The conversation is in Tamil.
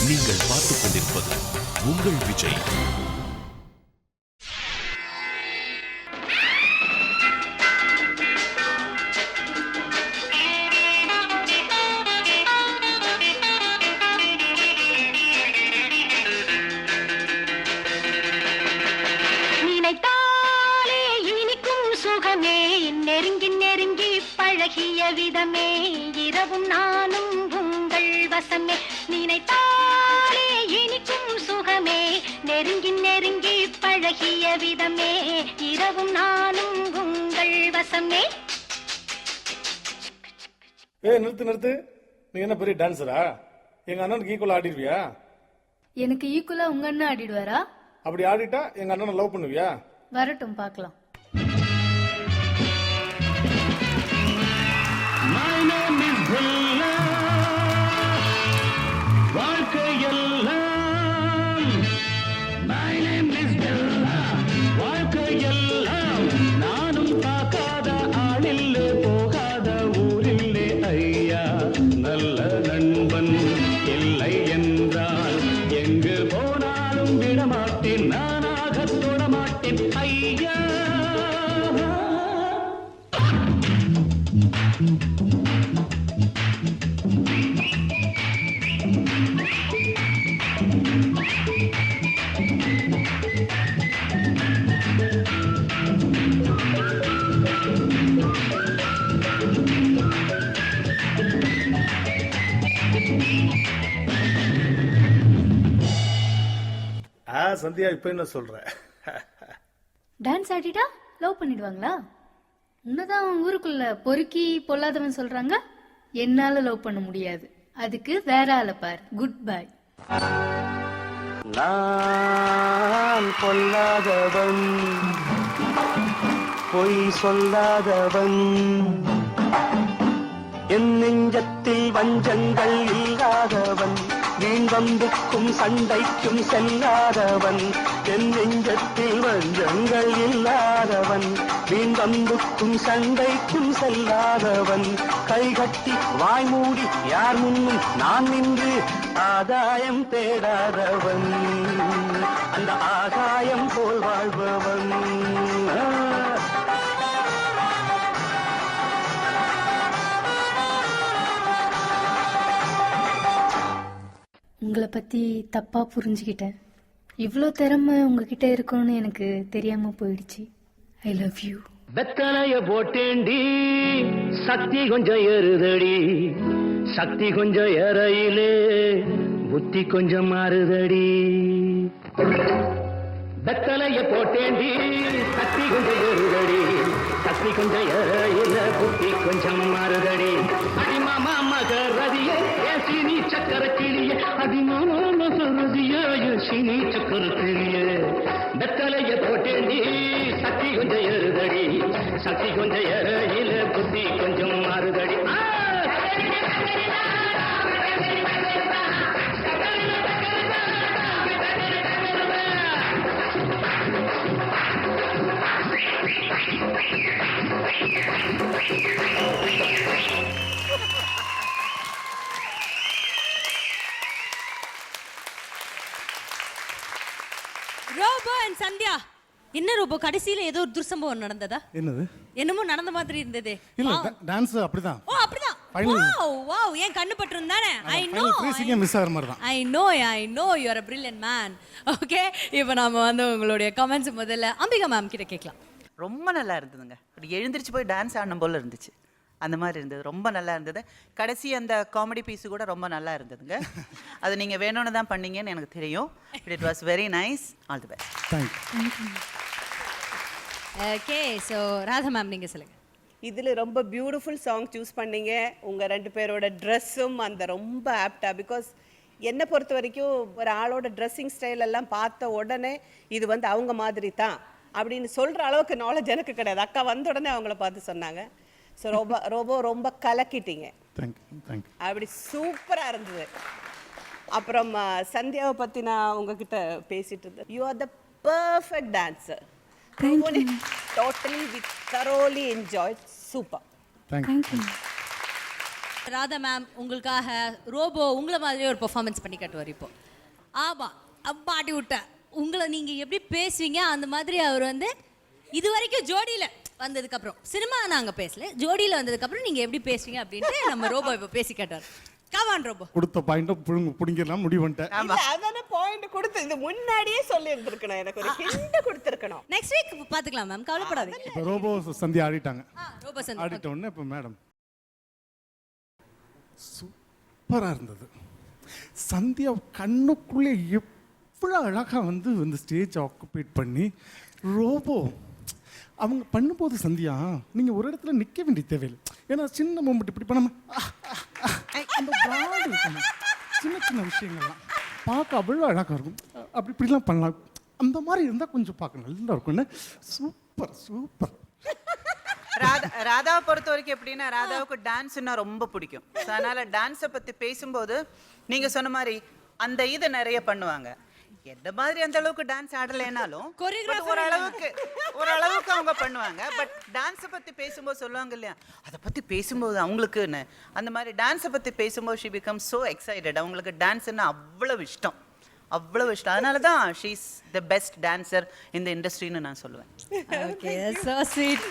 நீங்கள் பார்த்துக் கொண்டிருப்பது உங்கள் விஜய். நெருங்கி நெருங்கி பழகிய விதமே இரவும் நானும் உங்கள் வசமே நினைத்தாலே இனிக்கும் சுகமே நெருங்கி நெருங்கி பழகிய விதமே இரவும் நானும் உங்கள் வசமே. நிறுத்து. நீ என்ன பெரிய டான்ஸரா? எங்க அண்ணனுக்கு ஈக்குவலா ஆடிடுவியா? எனக்கு ஈக்குவலா உங்க அண்ணன் ஆடிடுவாரா? அப்படி ஆடிட்டா எங்க அண்ணனை லவ் பண்ணுவியா? வரட்டும் பார்க்கலாம். நானும் பார்க்காத ஆளில்லே போகாத ஊரில்லே ஐயா நல்ல நண்பன் இல்லை என்றால் எங்கு போனாலும் விடமாட்டேன் நானாக தொடமாட்டேன் ஐயா. சந்தியா இப்ப என்ன சொல்ற? டான்ஸ் ஆடிட்டா லவ் பண்ணிடுவாங்களா? உன்னதான் ஊருக்குள்ள பொறுக்கி பொல்லாதவன் சொல்றாங்க. என்னால லவ் பண்ண முடியாது. அதுக்கு வேற ஆள பாரு. Good bye. நான் பொல்லாதவன் பொய் சொல்லாதவன் என் நெஞ்சத்தில் வஞ்சங்கள் இல்லாதவன் வீண் வம்புக்கும் சண்டைக்கும் செல்லாதவன் என் நெஞ்சத்தில் வஞ்சங்கள் இல்லாதவன் வீண் வம்புக்கும் சண்டைக்கும் செல்லாதவன் கைகட்டி வாய் மூடி யார் முன்னும் நான் நின்று ஆதாயம் தேடாதவன் அந்த ஆகாயம் போல் வாழ்பவன். உங்களை பத்தி தப்பா புரிஞ்சுக்கிட்டேன். இவ்வளோ திறமை உங்ககிட்ட இருக்கும்னு எனக்கு தெரியாம போயிடுச்சு. I love you. வெத்தலைய போட்டேண்டி சக்தி கொஞ்சம் ஏறுதடி சக்தி கொஞ்சம் ஏறையிலே புத்தி கொஞ்சம் மாறுதடி. வெத்தலைய போட்டேண்டி சக்தி கொஞ்சம் ஏறுதடி சக்தி கொஞ்சம் ஏறையில புத்தி கொஞ்சம் மாறுதடி. அடிமாமா மகரதியே சீனி சக்கர கிளியே அடிமாமா மகரதியே சீனி சக்கர கிளியே. வெத்தலைய போட்டேண்டி சக்தி கொஞ்சம் ஏறுதடி சக்தி கொஞ்சம் ஏறையில புத்தி கொஞ்சம் மாறுதடி. ரோபோ அண்ட் சந்தியா, என்ன ரோபோ கடைசியில ஏதோ ஒரு துர்சம்பவம் நடந்ததா? என்னது? என்னமோ நடந்த மாதிரி இருந்ததே. இல்ல டான்ஸ் அப்படிதான். ஓ அப்படிதான். வாவ் ஏன் கண்ணு பட்டுருந்தானே. I know. ஃப்ரீசிங்க மிஸ் ஆற மாதிரி தான். I know you are a brilliant man. Okay, இப்போ நாம வந்து உங்களுடைய கமெண்ட்ஸ் முதல்ல அம்பிகா மேம் கிட்ட கேட்கலாம். ரொம்ப நல்லா இருந்ததுங்க. அப்படி எழுந்திரிச்சு போய் டான்ஸ் ஆடணும் போல இருந்துச்சு. அந்த மாதிரி இருந்தது. ரொம்ப நல்லா இருந்தது. கடைசி அந்த காமெடி பீஸு கூட ரொம்ப நல்லா இருந்ததுங்க. அது நீங்கள் வேணும்னு தான் பண்ணீங்கன்னு எனக்கு தெரியும். It was very nice. All the best. Thank you. Okay, so Radha ma'am நீங்கள் சொல்லுங்கள். இதில் ரொம்ப பியூட்டிஃபுல் சாங் சூஸ் பண்ணீங்க. உங்கள் ரெண்டு பேரோட ட்ரெஸ்ஸும் அந்த ரொம்ப ஆப்டா. பிகாஸ் என்னை பொறுத்த வரைக்கும் ஒரு ஆளோட ட்ரெஸ்ஸிங் ஸ்டைல் எல்லாம் பார்த்த உடனே இது வந்து அவங்க மாதிரி தான் அப்படின்னு சொல்கிற அளவுக்கு நாலேஜ் எனக்கு கிடையாது. அக்கா வந்த உடனே அவங்கள பார்த்து சொன்னாங்க. ஸோ ரொம்ப கலக்கிட்டீங்க. தேங்க்யூ. அப்படி சூப்பராக இருந்தது. அப்புறம் சந்தியாவை பற்றி நான் உங்ககிட்ட பேசிட்டு இருந்தேன். You are the perfect dancer. Totally, we thoroughly enjoyed. Super. Thank you. Radha ma'am உங்களுக்காக ரோபோ உங்களை மாதிரியே ஒரு பெர்ஃபார்மன்ஸ் பண்ணி காட்டுவார் இப்போ. ஆமா பாட்டி விட்ட உங்களை நீங்க எப்படி பேசுவீங்க அந்த மாதிரி அவர் வந்து இது வரைக்கும் ஜோடியில வந்ததுக்கு அப்புறம் சினிமா நாங்க பேசல, ஜோடியில வந்ததுக்கு அப்புறம் நீங்க எப்படி பேசுவீங்க அப்படின்ட்டு நம்ம ரோபோ இப்போ பேசி காட்டார். Come on robot. கொடுத்த பாயிண்ட புடிங்கலாம் முடிவு பண்ணிட்டேன். இல்ல, அதானே பாயிண்ட் கொடுத்து இது முன்னாடியே சொல்லி இருந்திருக்கணும், எனக்கு ஒரு ஹிண்ட் கொடுத்திருக்கணும். நெக்ஸ்ட் வீக் பாத்துக்கலாம் மேம், கவலைப்படாதீங்க. இப்போ ரோபோ சந்தியா ஆடிட்டாங்க. ரோபோ சந்தி ஆடிட்ட உடனே இப்போ மேடம் சூப்பரா இருந்தது. சந்தியா கண்ணுக்குள்ளே எவ்வளோ அழகா வந்து ஸ்டேஜ் ஆக்குபேட் பண்ணி ரோபோ அவங்க பண்ணும்போது சந்தியா நீங்க ஒரு இடத்துல நிக்க வேண்டிய தேவையில்லை. ஏன்னா சின்ன மூமெண்ட் இப்படி பண்ணாம அந்த broad இருக்கணும். சின்ன சின்ன விஷயங்கள்லாம் பார்க்க அவ்வளோ அழகா இருக்கும். அப்படி இப்படிலாம் பண்ணலாம். அந்த மாதிரி இருந்தால் கொஞ்சம் பார்க்க நல்லா இருக்கும்னு. Super super. ராதாவை பொறுத்த வரைக்கும் எப்படின்னா, ராதாவுக்கு டான்ஸ்னா ரொம்ப பிடிக்கும். So, அதனால டான்ஸை பற்றி பேசும்போது நீங்கள் சொன்ன மாதிரி அந்த இதை நிறைய பண்ணுவாங்க. எந்த மாதிரி அந்த அளவுக்கு டான்ஸ் ஆடலைனாலும் ஓரளவுக்கு அவங்க பண்ணுவாங்க. பட் டான்ஸை பற்றி பேசும்போது சொல்லுவாங்க இல்லையா, அதை பற்றி பேசும்போது அவங்களுக்குன்னு அந்த மாதிரி டான்ஸை பற்றி பேசும்போது ஷி பிகம் ஸோ எக்ஸைட்டட். அவங்களுக்கு டான்ஸ்ன்னா அவ்வளோ இஷ்டம். அதனால தான் she is the best dancer இந்த இண்டஸ்ட்ரின்னு நான் சொல்லுவேன். Okay, so sweet.